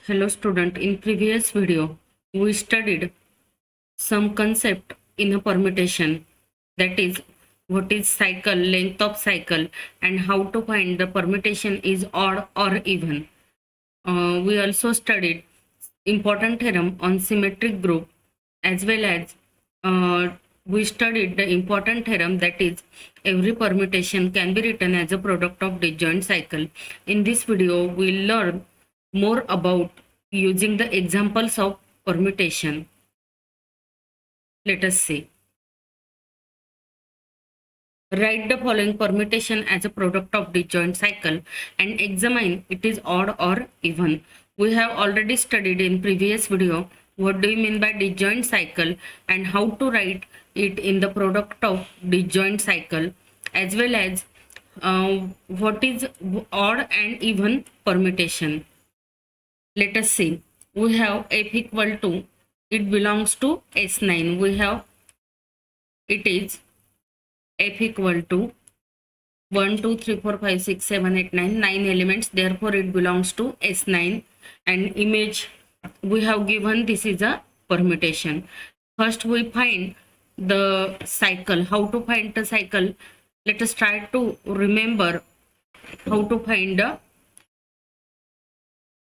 Hello student, in previous video we studied some concept in a permutation, that is what is cycle, length of cycle, and how to find the permutation is odd or even. We also studied important theorem on symmetric group, as well as uh, we studied the important theorem, that is every permutation can be written as a product of disjoint cycle. In this video we'll learn more about using the examples of permutation. Let us see. Write the following permutation as a product of disjoint cycle and examine it is odd or even. We have already studied in previous video what do you mean by disjoint cycle and how to write it in the product of disjoint cycle, as well as what is odd and even permutation. Let us see. We have f equal to, it belongs to S9. We have, it is f equal to 1, 2, 3, 4, 5, 6, 7, 8, 9, 9 elements. Therefore, it belongs to S9. And image we have given, this is a permutation. First, we find the cycle. How to find the cycle? Let us try to remember how to find the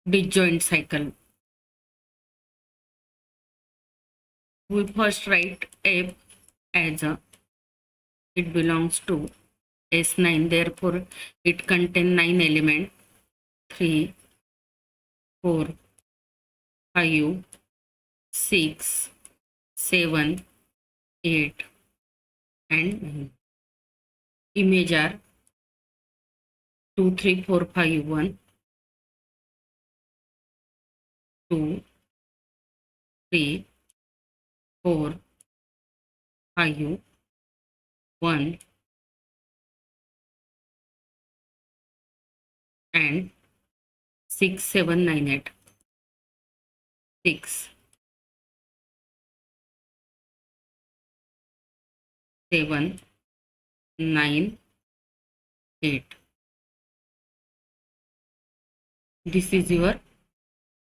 disjoint cycle. We first write f as a, it belongs to S9, therefore it contains 9 elements, 3, 4, 5, 6, 7, 8 and 9. Image are 2, 3, 4, 5, 1, 2, 3, 4, 5, 1 and 6, 7, 9, 8. 6, 7, 9, 8. This is your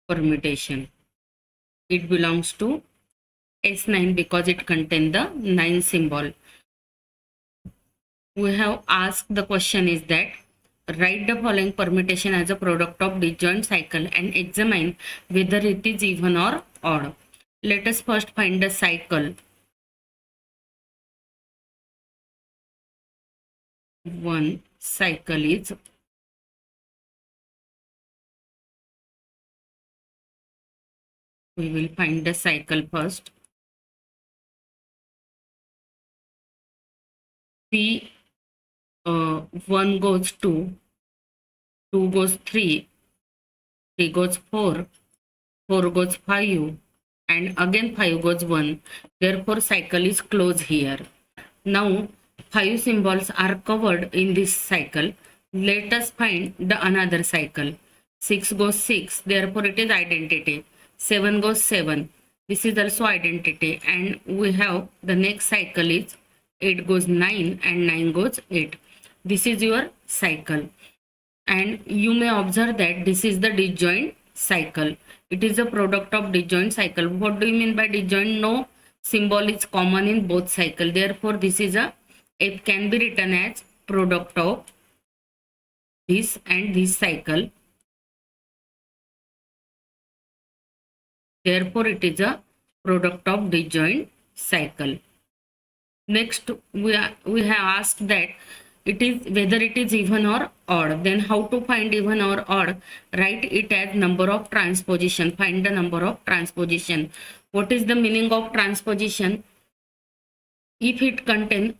permutation. It belongs to S9 because it contains the 9 symbol. We have asked, the question is that write the following permutation as a product of disjoint cycle and examine whether it is even or odd. Let us first find the cycle. One cycle is we will find the cycle first. See, 1 goes 2, 2 goes 3, 3 goes 4, 4 goes 5, and again 5 goes 1. Therefore, cycle is closed here. Now, 5 symbols are covered in this cycle. Let us find the another cycle. 6 goes 6, therefore it is identity. 7 goes 7, this is also identity. And we have the next cycle is 8 goes 9 and 9 goes 8. This is your cycle. And you may observe that this is the disjoint cycle. It is a product of disjoint cycle. What do you mean by disjoint? No symbol is common in both cycle. Therefore, this is a, f can be written as product of this and this cycle. Therefore, it is a product of disjoint cycle. Next, we have asked that it is whether it is even or odd. Then how to find even or odd? Write it as number of transposition. Find the number of transposition. What is the meaning of transposition? If it contains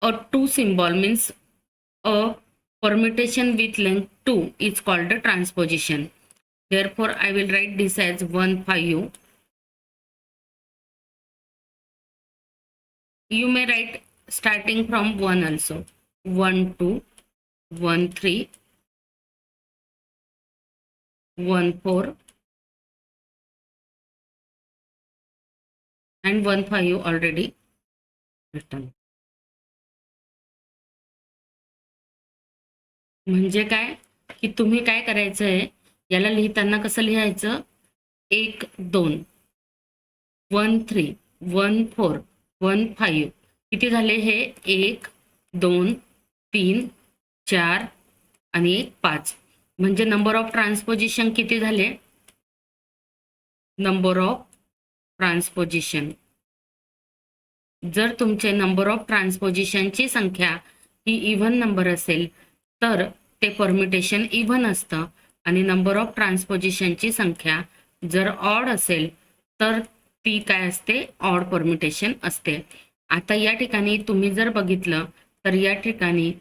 a 2 symbol, means a permutation with length 2 is called a transposition. Therefore, I will write this as 1, 5. You may write starting from 1 also. 1, 2, 1, 3, 1, 4 and 1, 5 already written. म्हणजे काय की तुम्ही काय करायचं आहे, याला लिहिताना कसं लिहायचं? 1 2 1 3 1 4 1 5 किती झाले हे? 1 2 3 4 आणि 1 5 म्हणजे नंबर ऑफ ट्रान्सपोजिशन किती झाले? नंबर ऑफ ट्रान्सपोजिशन, जर तुमचे नंबर ऑफ ट्रान्सपोजिशनची संख्या ही इव्हन नंबर असेल तर ते परम्युटेशन इव्हन असतं, आणि नंबर ऑफ ट्रान्सपोजिशनची संख्या जर ऑड असेल तर ती काय असते? ऑड परम्युटेशन असते. आता या ठिकाणी तुम्ही जर बघितलं तर या ठिकाणी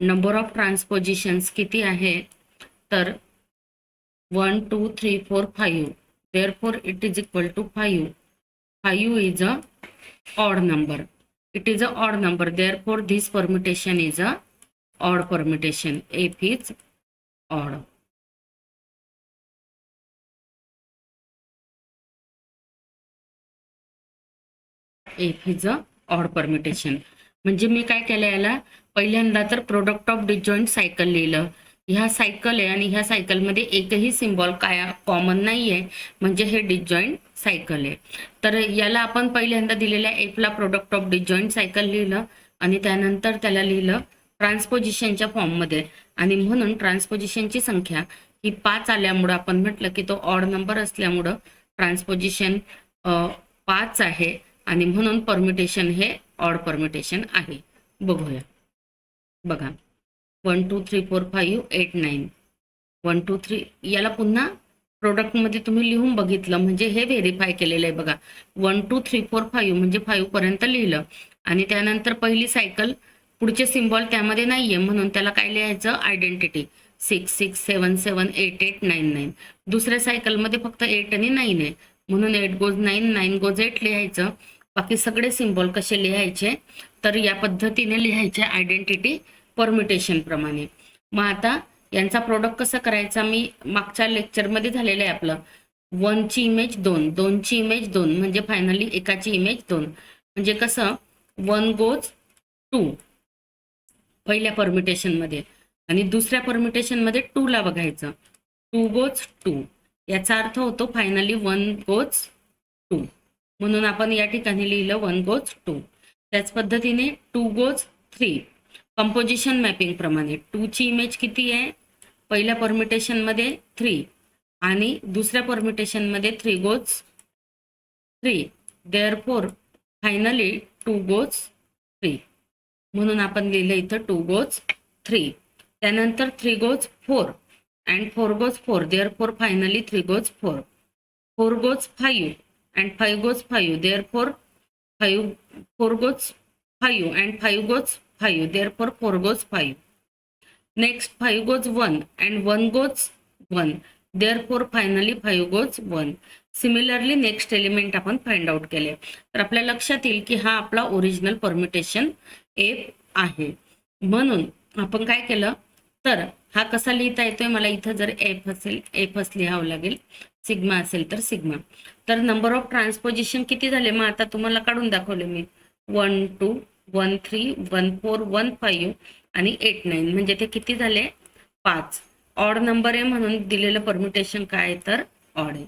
नंबर ऑफ ट्रान्सपोजिशन्स किती आहे? तर 1 2 3 4 5, therefore it is equal to 5. 5 is a odd number. It is a odd number, therefore this permutation is a odd permutation. F is odd. F is a odd permutation. म्हणजे मी काय केलं, याला पहिल्यांदा तर product of disjoint cycle लिहिलं. ह्या cycle आहे आणि ह्या सायकलमध्ये एकही सिम्बॉल काय कॉमन नाही आहे, म्हणजे हे डिसजॉइंट सायकल आहे. तर याला आपण पहिल्यांदा दिलेल्या एफला प्रोडक्ट ऑफ डिसजॉइंट सायकल लिहिलं आणि त्यानंतर त्याला लिहिलं ट्रान्सपोजिशनच्या फॉर्ममध्ये, आणि म्हणून ट्रान्सपोजिशनची संख्या ही 5 आल्यामुळं आपण म्हटलं की तो ऑड नंबर असल्यामुळं ट्रान्सपोजिशन 5 आहे, आणि म्हणून परम्युटेशन हे ऑड परम्युटेशन आहे. बघूया. बघा 1 2 3 4 5 8 9 1 2 3 याला पुन्हा प्रोडक्टमध्ये तुम्ही लिहून बघितलं म्हणजे हे व्हेरीफाय केलेलं आहे. बघा 1 2 3 4 5 म्हणजे 5 पर्यंत लिहिलं, आणि त्यानंतर पहिली सायकल पुढचे सिम्बॉल त्यामध्ये नाहीये म्हणून त्याला काय लिहायचं? आयडेंटिटी 6 6 7 7 8 8 9 9. दुसऱ्या सायकलमध्ये फक्त 8 आणि 9 आहे म्हणून 8 गोज 9 9 गोज 8 लिहायचं. बाकी सगळे सिम्बॉल कसे लिहायचे? तर या पद्धतीने लिहायचे आयडेंटिटी परम्युटेशन प्रमाणे. मग आता यांचा प्रोडक्ट कसा करायचा मी मागच्या लेक्चरमध्ये झालेलं आहे आपलं. 1 ची इमेज 2, 2 ची इमेज 2 म्हणजे फायनली एकाची इमेज 2. म्हणजे कसं 1 गोज 2 पहिल्या परम्युटेशन मध्ये, आणि दुसऱ्या परम्युटेशन मध्ये 2 ला बघायचं. 2 गोज 2 याचा अर्थ होतो फायनली 1 गोज 2, म्हणून आपण या ठिकाणी लिहिलं 1 गोज 2. त्याच पद्धतीने 2 गोज 3 कंपोजिशन मॅपिंग प्रमाणे 2 ची इमेज किती आहे? पहिल्या परम्युटेशन मध्ये 3 आणि दुसऱ्या परम्युटेशन मध्ये 3 गोज 3, देअरफॉर फायनली 2 गोज 3, म्हणून आपण लिहिलं इथं 2 गोज 3. त्यानंतर 3 goes 4 and 4 goes 4, therefore finally 3 goes 4. 4 goes 5 and 5 goes 5, therefore 4 goes 5 and 5 goes 5, therefore 4 goes 5. Next 5 goes 1 and 1 goes 1, therefore finally 5 goes 1. Similarly next element आपण find out केले तर आपल्या लक्षात येईल की हा आपला ओरिजिनल परम्युटेशन एफ आहे. म्हणून आपण काय केलं तर हा कसा लिहिता येतोय? मला इथं जर एफ असेल एफच लिहावं लागेल, सिग्मा असेल तर सिग्मा. तर नंबर ऑफ ट्रान्सपोजिशन किती झाले? मग आता तुम्हाला काढून दाखवले मी. 1 2 1 3 1 4 1 5 आणि 8 9 म्हणजे ते किती झाले? 5. ऑड नंबर आहे म्हणून दिलेलं परम्युटेशन काय तर ऑड आहे.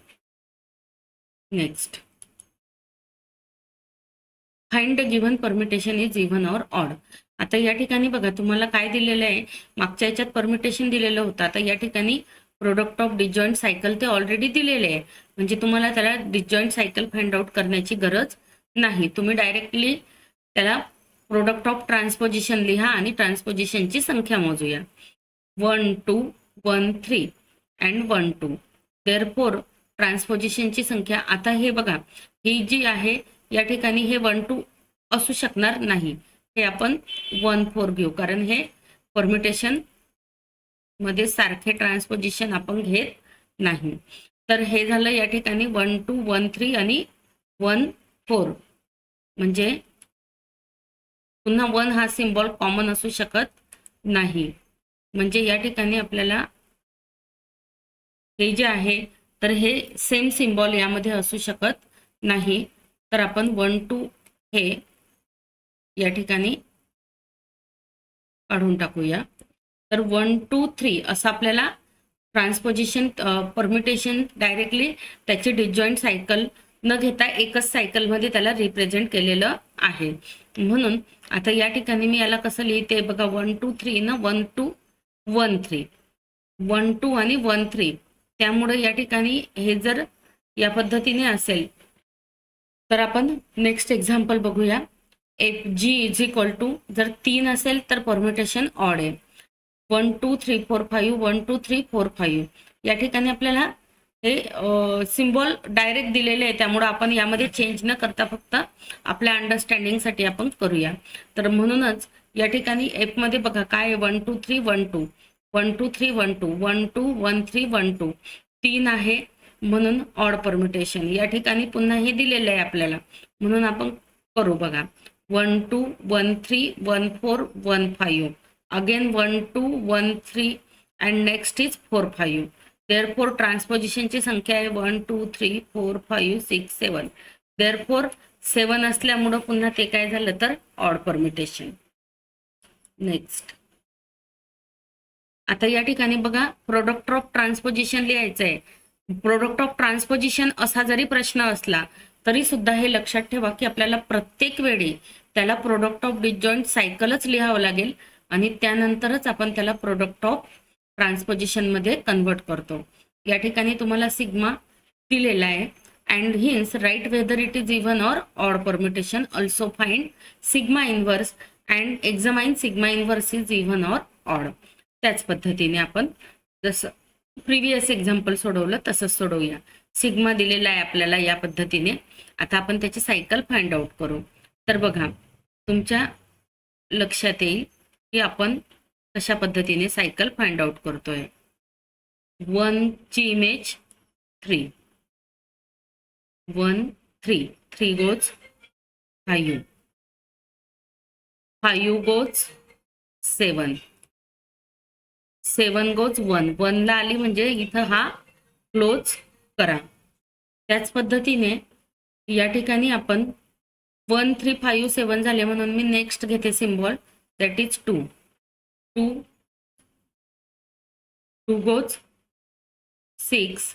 Next find the given permutation is even or odd. आता या ठिकाणी बघा तुम्हाला काय दिलेलं आहे, मागच्या याच्यात परम्युटेशन दिलेलं होतं, आता या ठिकाणी प्रोडक्ट ऑफ डिसजॉइंट सायकल ते ऑलरेडी दिलेले आहे, म्हणजे तुम्हाला त्याला डिसजॉइंट सायकल फाइंड आउट करण्याची गरज नाही. तुम्ही डायरेक्टली त्याला प्रोडक्ट ऑफ ट्रान्सपोजिशन लिहा आणि ट्रान्सपोजिशनची संख्या मोजूया. 1 2 1 3 अँड 1 2, देअरफॉर ट्रान्सपोजिशनची संख्या. आता हे बघा ही जी आहे या ठिकाणी हे 1 2 असू शकणार नाही, हे आपण 1 4 घेऊ कारण हे परम्युटेशन मध्ये सारखे ट्रान्सपोजिशन आपण घेत नाही. तर हे झालं या ठिकाणी 1 2 1 3 आणि 1 4, म्हणजे पुन्हा 1 हा सिम्बॉल कॉमन असू शकत नाही. म्हणजे या ठिकाणी आपल्याला हे जे आहे तर हे सेम सिम्बॉल यामध्ये असू शकत नाही. तर आपण 1 2 हे या ठिकाणी काढून टाकूया. तर 1 2 3 असं आपल्याला ट्रान्सपोजिशन परम्युटेशन डायरेक्टली त्याची डिसजॉईंट सायकल न घेता एकच सायकलमध्ये त्याला रिप्रेझेंट केलेलं आहे. म्हणून आता या ठिकाणी मी याला कसं लिहिते बघा, 1 2 3 ना, 1 2 1 3, 1 2 आणि 1 3. त्यामुळे या ठिकाणी हे जर या पद्धतीने असेल तर आपण नेक्स्ट एक्झाम्पल बघूया. F G is equal to, जर 3 असेल तर परम्युटेशन ऑड आहे. 1 2 3 4 5, 1 2 3 4 5. या ठिकाणी आपल्याला हे सिम्बॉल डायरेक्ट दिलेले आहे, त्यामुळे आपण यामध्ये चेंज न करता फक्त आपल्या अंडरस्टँडिंगसाठी आपण करूया. तर म्हणूनच या ठिकाणी एफ मध्ये बघा काय आहे, 1 2 3 1 2, 1 2 3 1 2, 1 2 1 3 1 2, 3 आहे म्हणून ऑड परम्युटेशन. या ठिकाणी पुन्हा हे दिलेलं आहे आपल्याला, म्हणून आपण करू बघा. 1 2 1 3 1 4 1 5, again 1 2 1 3 and next is 4 5. Therefore ट्रान्सपोजिशनची संख्या आहे 1 2 3 4 5 6 7. देअरफॉर 7 असल्यामुळं पुन्हा ते काय झालं तर ऑड परम्युटेशन. नेक्स्ट आता या ठिकाणी बघा, प्रोडक्ट ऑफ ट्रान्सपोजिशन लिहायचं आहे. प्रोडक्ट ऑफ ट्रान्सपोजिशन असा जरी प्रश्न असला तरी सुद्धा हे लक्षात ठेवा की आपल्याला प्रत्येक वेळी त्याला प्रोडक्ट ऑफ डिसजॉईंट सायकलच लिहावं लागेल आणि त्यानंतरच आपण त्याला प्रोडक्ट ऑफ ट्रान्सपोजिशन मध्ये कन्वर्ट करतो. या ठिकाणी तुम्हाला सिग्मा दिलेला आहे. And hence write whether it is even or odd permutation, also find sigma inverse and examine sigma inverse is even or odd. त्याच पद्धतीने आपण जसं प्रिव्हियस एक्झाम्पल सोडवलं तसंच सोडवूया. सिग्मा दिलेला आहे आपल्याला या पद्धतीने. आता आपण त्याची सायकल फाइंड आउट करू. तर बघा, तुमच्या लक्षात येईल की आपण कशा पद्धतीने सायकल फाइंड आउट करतोय. 1 ची इमेज 3, 1 3, 3 गोज 5, 5 गोज 7, 7 गोज 1, 1 ला आली म्हणजे इथं हा क्लोज करा. त्याच पद्धतीने या ठिकाणी आपण 1 3 5 7 झाले म्हणून मी नेक्स्ट घेते symbol, that is 2, 2 2 goes 6,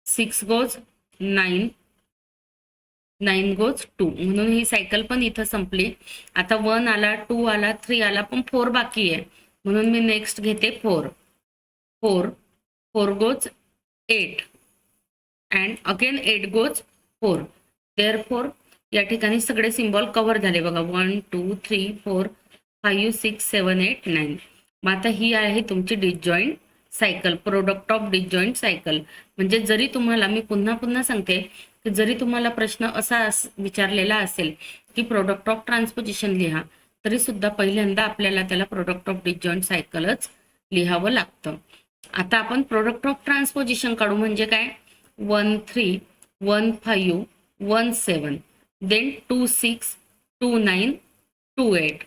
6 goes 9, 9 goes 2. म्हणून ही सायकल पण इथं संपली. आता 1 आला, 2 आला, 3 आला, पण 4 बाकी आहे म्हणून मी नेक्स्ट घेते 4, 4 4 goes 8 and again 8 goes 4. Therefore या ठिकाणी सगळे सिम्बॉल कव्हर झाले बघा, 1 2 3 4 5 6 7 8 9. मग आता ही आहे तुमची disjoint cycle, product of disjoint cycle. म्हणजे जरी तुम्हाला, मी पुन्हा पुन्हा सांगते की जरी तुम्हाला प्रश्न असा विचारलेला असेल की प्रोडक्ट ऑफ ट्रान्सपोजिशन लिहा, तरी सुद्धा पहिल्यांदा आपल्याला त्याला प्रोडक्ट ऑफ डिसजॉईंट सायकलच लिहावं लागतं. आता आपण प्रोडक्ट ऑफ ट्रान्सपोजिशन काढू. म्हणजे काय, 1 3 1 5 1 7, देन 2 6 2 9 2 8,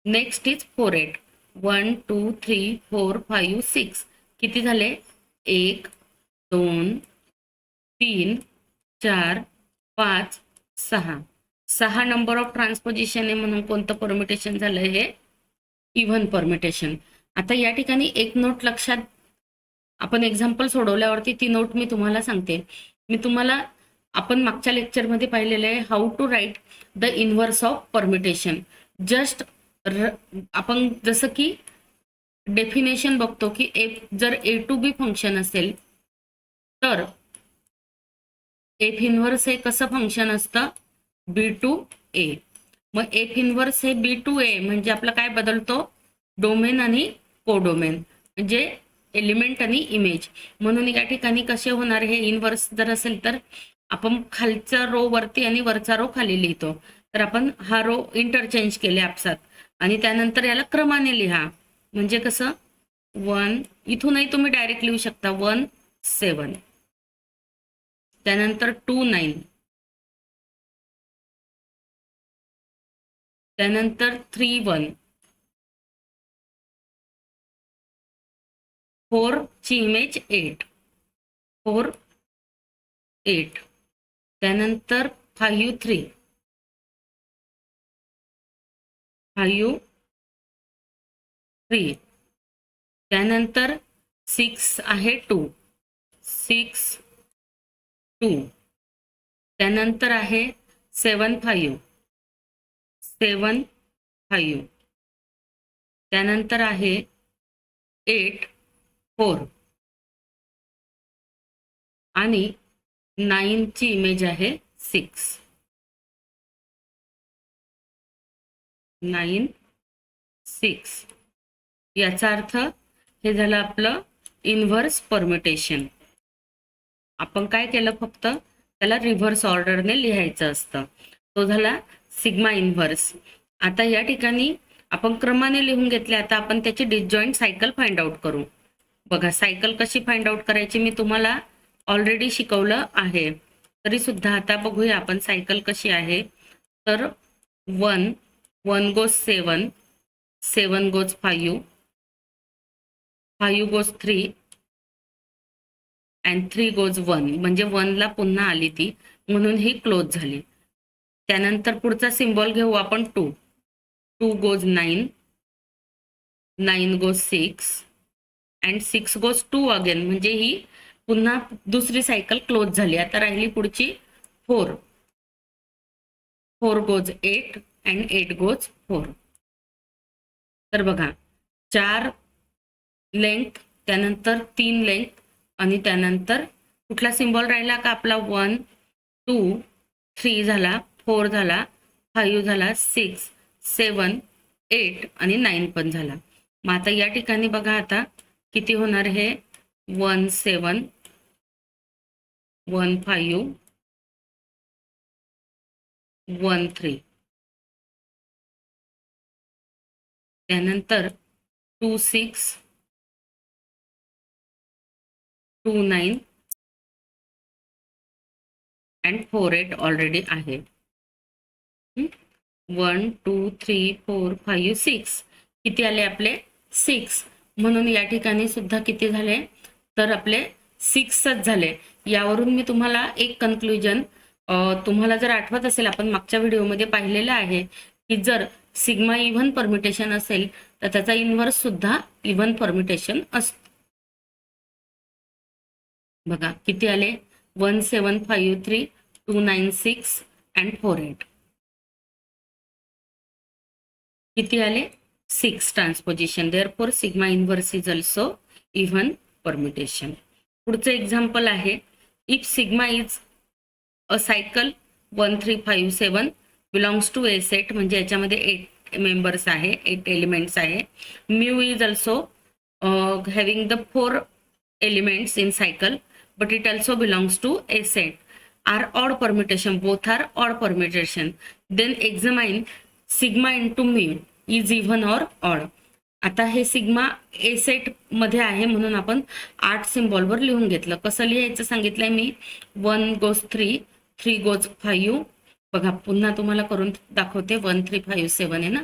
नेक्स्ट इज 4 8, 1 2 3 4 5 6. किती झाले, 1 2 3 4 5 6, 6 नंबर ऑफ ट्रान्सपोजिशन आहे म्हणून कोणतं परम्युटेशन झालं, हे इव्हन परम्युटेशन. आता या ठिकाणी एक नोट लक्षात, आपण एक्झाम्पल सोडवल्यावरती ती नोट मी तुम्हाला सांगते. मी तुम्हाला, आपण मागच्या लेक्चरमध्ये पाहिलेलं आहे how to write the inverse of permutation. Just आपण जसं की डेफिनेशन बघतो की एफ जर ए टू बी फंक्शन असेल तर एफ इनव्हर्स हे कसं फंक्शन असतं, बी टू ए. मग एफ इनव्हर्स हे बी टू ए म्हणजे आपला काय बदलतो, डोमेन आणि कोडोमेन, म्हणजे एलिमेंट आणि इमेज. म्हणून या ठिकाणी कसे होणार, हे इनव्हर्स जर असेल तर आपण खालचा रो वरती आणि वरचा रो खाली लिहितो. तर आपण हा रो इंटरचेंज केले आपसात आणि त्यानंतर याला क्रमाने लिहा. म्हणजे कसं, 1 इथूनही तुम्ही डायरेक्ट लिहू शकता, 1 7, त्यानंतर 2 9, त्यानंतर 3 1, 4 ची इमेज 8, 4 8, त्यानंतर 5 3, 5 3, त्यानंतर 6 आहे 2, 6 2. त्यानंतर आहे 7 5, 7 5. त्यानंतर आहे 8 4 आणि 9 ची इमेज आहे 6, 9 6. याचा अर्थ हे झालं आपलं इन्व्हर्स परम्युटेशन. आपण काय केलं, फक्त त्याला रिव्हर्स ऑर्डरने लिहायचं असतं. तो झाला सिग्मा इन्व्हर्स. आता या ठिकाणी आपण क्रमाने लिहून घेतले. आता आपण त्याची डिसजॉईंट सायकल फाइंड आउट करू. बघा, सायकल कशी फाइंड आउट करायची मी तुम्हाला ऑलरेडी शिकवलं आहे, तरी सुद्धा आता बघूया आपण सायकल कशी आहे. तर 1 1 goes 7, 7 goes 5, 5 goes 3 and 3 goes 1. म्हणजे 1 ला पुन्हा आली ती, म्हणून ही क्लोज झाली. त्यानंतर पुढचा सिम्बॉल घेऊ आपण 2, 2 goes 9, 9 goes 6 and 6 goes 2 again. म्हणजे ही पुन्हा दुसरी सायकल क्लोज झाली. आता राहिली पुढची 4, 4 goes 8 and 8 goes 4. तर बघा, 4 लेंथ, त्यानंतर 3 लेंथ आणि त्यानंतर कुठला सिम्बॉल राहिला का आपला 1 2 3 झाला, 4 झाला, 5 झाला, 6 7 8 आणि 9 पण झाला. मग आता या ठिकाणी बघा आता किती होणार हे 1 7 1 5 1 3. त्यानंतर 2 6 2 9 and 4 8 ऑलरेडी आहे. 1 2 3 4 5 6. किती आले आपले 6. म्हणून या ठिकाणी सुद्धा किती झाले, तर आपले 6च झाले. यावरून मी तुम्हाला एक कन्क्लुजन, तुम्हाला जर आठवत असेल आपण मागच्या व्हिडिओमध्ये पाहिलेलं आहे की जर सिग्मा इव्हन परम्युटेशन असेल तर त्याचा इन्व्हर्स सुद्धा इव्हन परम्युटेशन असतो. बघा किती आले 1 7 5 3 2 9 6 and 4 8. किती आले 6 transposition. Therefore sigma inverse is also even permutation. पुढचं एक्झाम्पल आहे, if sigma is a cycle 1 3 5 7 belongs to a set. म्हणजे याच्यामध्ये 8 मेंबर्स आहे, 8 एलिमेंट्स आहे. Mu is also having the 4 elements in cycle but it also belongs to a set, are odd permutation, both are odd permutation. Then examine sigma into mu is even or odd. आता हे sigma ए set मध्ये आहे म्हणून आपण 8 सिम्बॉलवर लिहून घेतलं. कसं लिहायचं सांगितलंय मी, 1 goes 3 3 goes 5. बघा पुन्हा तुम्हाला करून दाखवते. 1 3 5 7 आहे ना,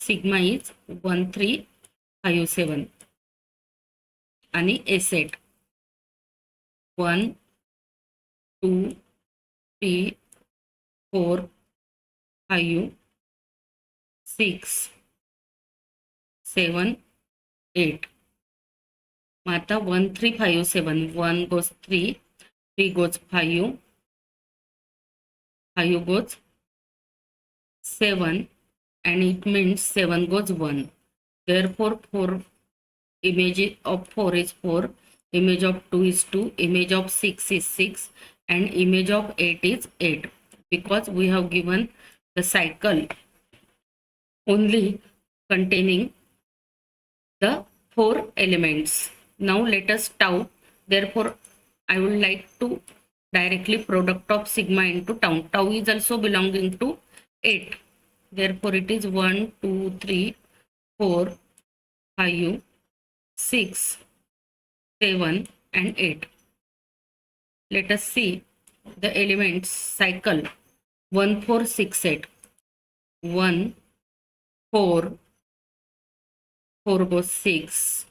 सिग्मा इज 1 3 5 7 आणि ए सेट 1 2 3 4 5 6 7 8. मग आता 1 3 5 7, 1 goes 3 3 goes 5 5 goes 7 and it means 7 goes 1. Therefore 4 image of 4 is 4, image of 2 is 2, image of 6 is 6 and image of 8 is 8, because we have given the cycle only containing the 4 elements. Now let us tau. Therefore I would like to directly product of sigma into tau. Tau is also belonging to 8. Therefore it is 1 2 3 4 5 6 7 and 8. Let us see the elements cycle 1 4 6 8. 1 4 4 goes 6,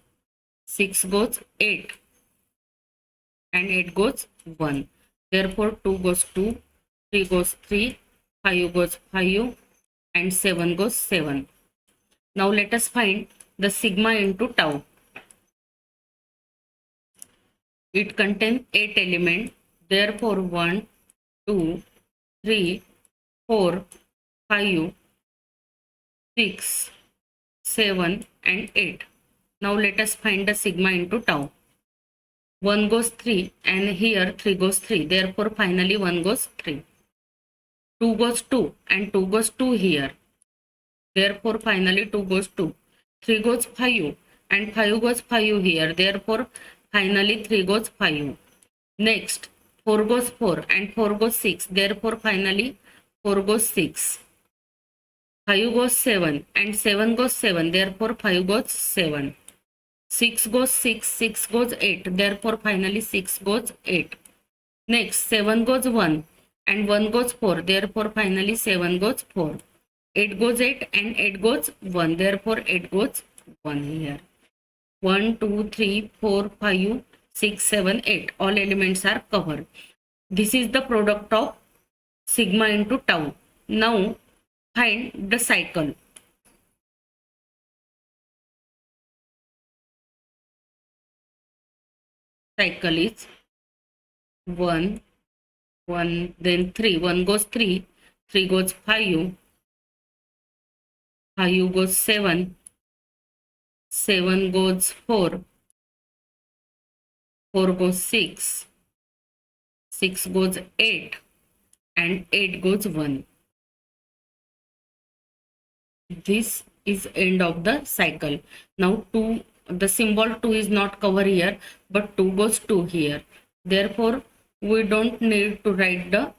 6 goes 8 and 8 goes 1. Therefore 2 goes 2, 3 goes 3, 5 goes 5 and 7 goes 7. Now let us find the sigma into tau. It contains 8 elements. Therefore, 1, 2, 3, 4, 5, 6, 7, and 8. Now let us find the sigma into tau. 1 goes 3 and here 3 goes 3. Therefore, finally 1 goes 3. 2 goes 2 and 2 goes 2 here. Therefore, finally 2 goes 2. 3 goes 5 and 5 goes 5 here. Therefore, finally 3 goes 5. Next, 4 goes 4 and 4 goes 6. Therefore, finally 4 goes 6. 5 goes 7 and 7 goes 7. Therefore, 5 goes 7. 6 goes 6, 6 goes 8. Therefore, finally 6 goes 8. Next, 7 goes 1 and 1 goes 4. Therefore, finally 7 goes 4. 8 goes 8 and 8 goes 1. Therefore, 8 goes 1 here. 1, 2, 3, 4, 5, 6, 7, 8. All elements are covered. This is the product of sigma into tau. Now, find the cycle. Cycle is 1, 1, then 3. 1 goes 3, 3 goes 5, 5 goes 7, 7 goes 4, 4 goes 6, 6 goes 8, and 8 goes 1. This is end of the cycle. Now 2, the symbol 2 is not covered here, but 2 goes 2 here. Therefore, we don't need to write the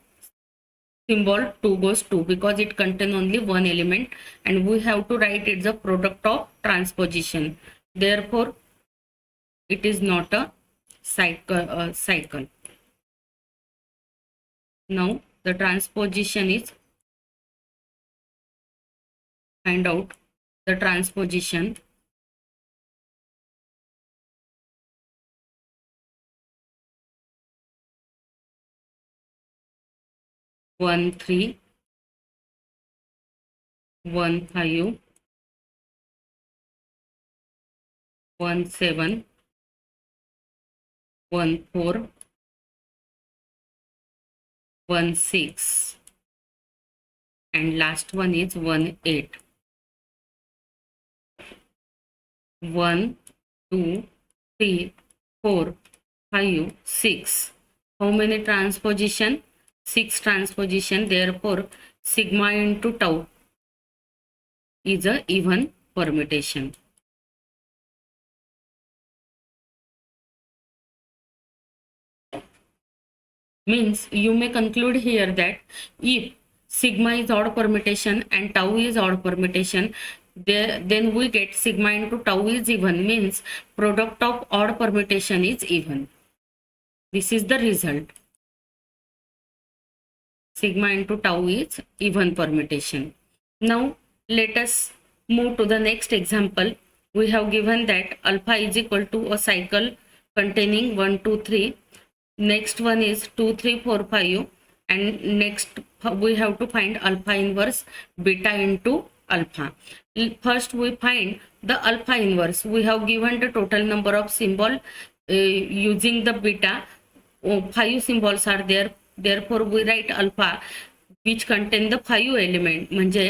symbol 2 goes 2 because it contains only one element and we have to write it's a product of transposition. Therefore, it is not a cycle. Now, the transposition is, find out the transposition. One 3, 1 5, 1 7, 1 4, 1 6, and last one is 1 8. 1, 2, 3, 4, 5, 6. How many transposition? 6 transposition. Therefore, sigma into tau is a even permutation. Means you may conclude here that if sigma is odd permutation and tau is odd permutation, then we get sigma into tau is even, means product of odd permutation is even. This is the result. Sigma into tau is even permutation. Now let us move to the next example. We have given that alpha is equal to a cycle containing 1, 2, 3. Next one is 2, 3, 4, 5. And next we have to find alpha inverse beta into alpha. First we find the alpha inverse. We have given the total number of symbol using the beta. 5 symbols are there. Therefore we write alpha which contain the 5 element. म्हणजे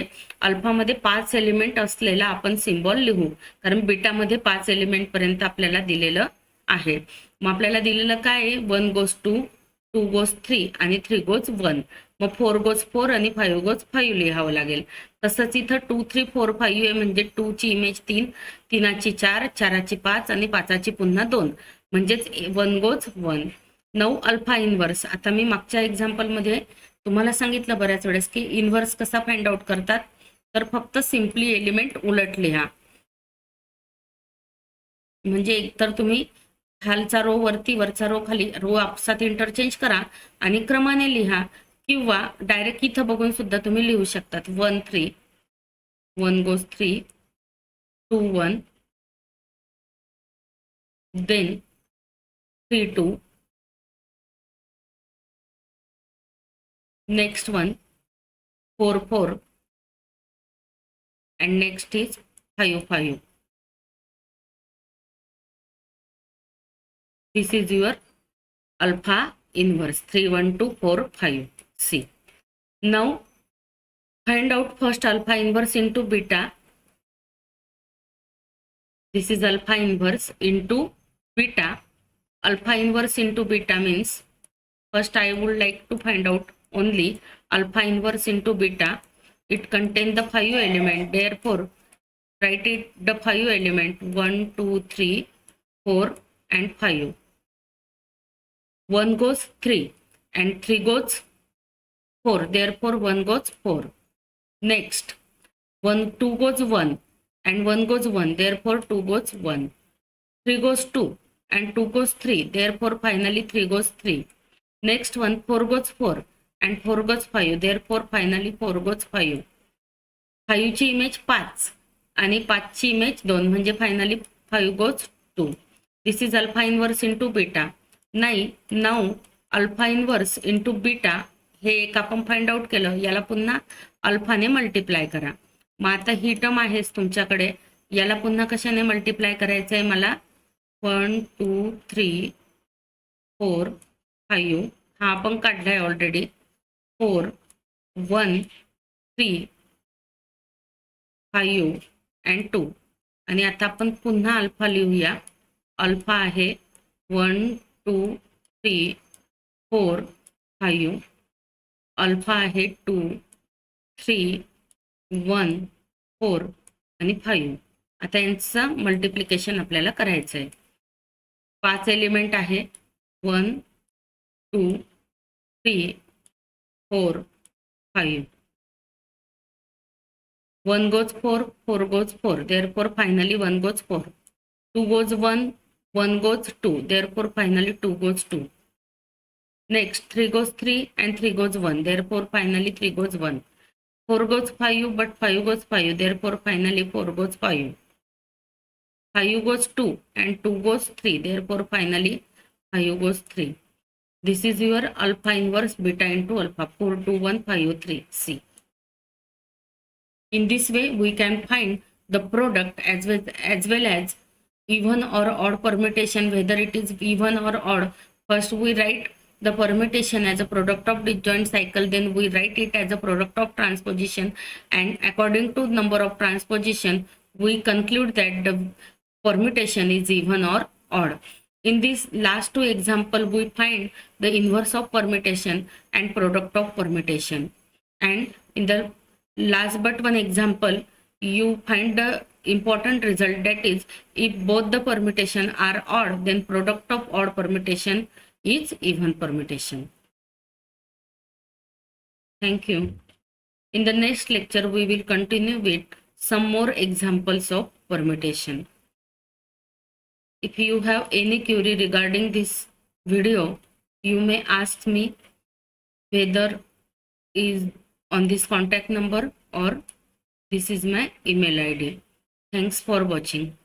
alpha मध्ये 5 element असलेला आपण symbol लिहू, कारण beta मध्ये 5 element पर्यंत आपल्याला दिलेलं आहे. मग आपल्याला दिलेलं काय, 1 goes 2, 2 goes 3 आणि 3 goes 1. मग 4 goes 4 आणि 5 goes 5 लिहावं लागेल. तसंच इथं 2, 3, 4, 5 आहे म्हणजे 2 ची इमेज 3, 3 ची 4, 4 ची 5 आणि 5 ची पुन्हा 2, म्हणजेच 1 goes 1. 9 alpha inverse. आता मी मागच्या एक्झाम्पल मध्ये तुम्हाला सांगितलं बऱ्याच वेळेस की इन्व्हर्स कसा फाइंड आउट करतात, तर फक्त सिम्पली एलिमेंट उलट लिहा. म्हणजे एकतर तुम्ही खालचा रो वरती, वरचा रो खाली, रो आपसात इंटरचेंज करा आणि क्रमाने लिहा, किंवा डायरेक्ट इथं बघून सुद्धा तुम्ही लिहू शकतात. 1 3, 1 goes 3, 2 1, then 3 2, next one 4 4, and next is 5 5. This is your alpha inverse 3, 1, 2, 4, 5. See. Now find out first alpha inverse into beta. This is alpha inverse into beta. Alpha inverse into beta means first I would like to find out only alpha inverse into beta. It contains the 5 element. Therefore, write it the 5 element 1, 2, 3, 4 and 5. 1 goes 3 and 3 goes 4. Therefore, 1 goes 4. Next, 2 goes 1 and 1 goes 1. Therefore, 2 goes 1. 3 goes 2 and 2 goes 3. Therefore, finally 3 goes 3. Next one, 4 goes 4 and 4 goes 5. Therefore, finally 4 goes 5. 5 ची image 5 आणि 5 ची image 2 म्हणजे finally 5 goes 2. This is alpha inverse into beta. नाही, now alpha inverse into beta हे एक आपण find out केलं, याला पुन्हा अल्फाने मल्टिप्लाय करा. मग आता ही टर्म आहेच तुमच्याकडे, याला पुन्हा कशाने मल्टिप्लाय करायचं आहे मला. 1, 2, 3, 4, 5 हा आपण काढलाय ऑलरेडी. 4, 1, 3, 5 and 2. आणि आता आपण पुन्हा अल्फा लिहूया. अल्फा आहे 1, 2, 3, 4, 5. अल्फा आहे 2, 3, 1, 4 आणि 5. आता यांचं मल्टिप्लिकेशन आपल्याला करायचं आहे. 5 एलिमेंट आहे 1, 2, 3, 4, 5. 1 goes 4, 4 goes 4. Therefore, finally 1 goes 4. 2 goes 1, 1 goes 2. Therefore, finally 2 goes 2. Next, 3 goes 3 and 3 goes 1. Therefore, finally 3 goes 1. 4 goes 5, but 5 goes 5. Therefore, finally 4 goes 5. 5 goes 2 and 2 goes 3. Therefore, finally 5 goes 3. This is your alpha inverse beta into alpha. 4, 2, 1, 5, 3. C. In this way, we can find the product as well as even or odd permutation, whether it is even or odd. First, we write the permutation as a product of disjoint cycle, then we write it as a product of transposition, and according to number of transposition, we conclude that the permutation is even or odd. In these last two example, we find the inverse of permutation and product of permutation. And in the last but one example, you find the important result, that is, if both the permutation are odd, then product of odd permutation is even permutation. Thank you. In the next lecture, we will continue with some more examples of permutation. If you have any query regarding this video, you may ask me, whether is on this contact number or this is my email ID. Thanks for watching.